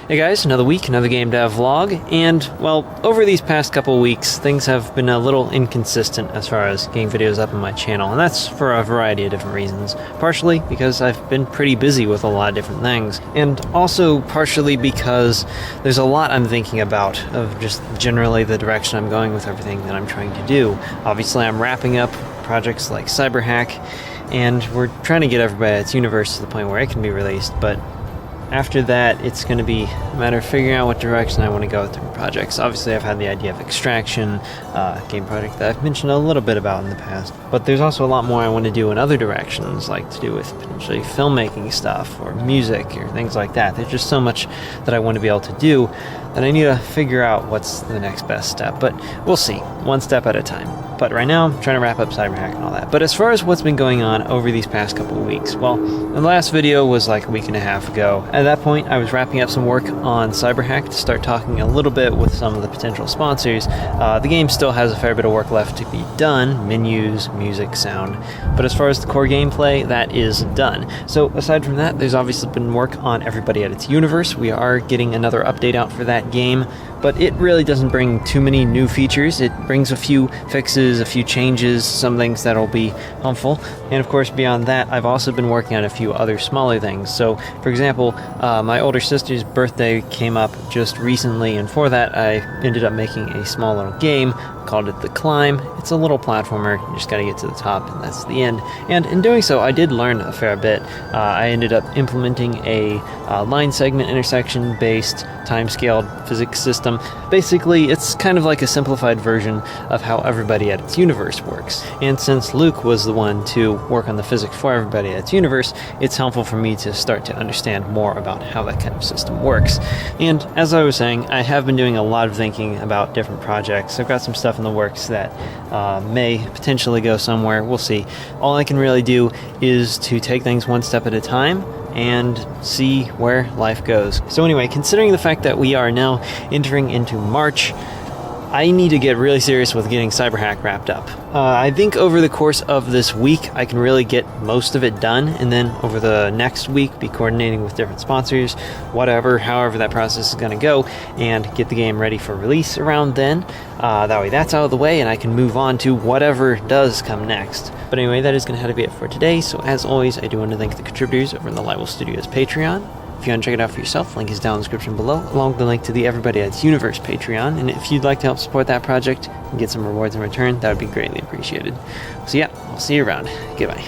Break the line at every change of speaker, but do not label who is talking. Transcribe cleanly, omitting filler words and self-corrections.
Hey guys, another week, another game dev vlog, and, well, over these past couple weeks, things have been a little inconsistent as far as getting videos up on my channel, and that's for a variety of different reasons. Partially because I've been pretty busy with a lot of different things, and also partially because there's a lot I'm thinking about of just generally the direction I'm going with everything that I'm trying to do. Obviously, I'm wrapping up projects like CyberHack, and we're trying to get everybody at its universe to the point where it can be released, but after that, it's going to be a matter of figuring out what direction I want to go with different projects. Obviously, I've had the idea of Extraction, game project that I've mentioned a little bit about in the past, but there's also a lot more I want to do in other directions, like to do with potentially filmmaking stuff or music or things like that. There's just so much that I want to be able to do that I need to figure out what's the next best step, but we'll see, one step at a time. But right now, I'm trying to wrap up CyberHack and all that. But as far as what's been going on over these past couple of weeks, well, the last video was like a week and a half ago. At that point, I was wrapping up some work on CyberHack to start talking a little bit with some of the potential sponsors. The game still has a fair bit of work left to be done, menus, music, sound. But as far as the core gameplay, that is done. So aside from that, there's obviously been work on Everybody at Its Universe. We are getting another update out for that game, but it really doesn't bring too many new features. It brings a few fixes, a few changes, some things that'll be helpful. And of course, beyond that, I've also been working on a few other smaller things. So, for example, my older sister's birthday came up just recently, and for that, I ended up making a small little game, called it The Climb. It's a little platformer, you just gotta get to the top, and that's the end. And in doing so, I did learn a fair bit. I ended up implementing a line segment intersection-based time-scaled physics system. Basically, it's kind of like a simplified version of how Everybody at Its Universe works. And since Luke was the one to work on the physics for Everybody at Its Universe, it's helpful for me to start to understand more about how that kind of system works. And as I was saying, I have been doing a lot of thinking about different projects. I've got some stuff in the works that may potentially go somewhere. We'll see. All I can really do is to take things one step at a time and see where life goes. So anyway, considering the fact that we are now entering into March, I need to get really serious with getting CyberHack wrapped up. I think over the course of this week, I can really get most of it done, and then over the next week, be coordinating with different sponsors, however that process is going to go, and get the game ready for release around then. That way that's out of the way, and I can move on to whatever does come next. But anyway, that is going to have to be it for today, so as always, I do want to thank the contributors over in the Libel Studios Patreon. If you want to check it out for yourself, link is down in the description below, along with the link to the Everybody at Its Universe Patreon. And if you'd like to help support that project and get some rewards in return, that would be greatly appreciated. So yeah, I'll see you around. Goodbye.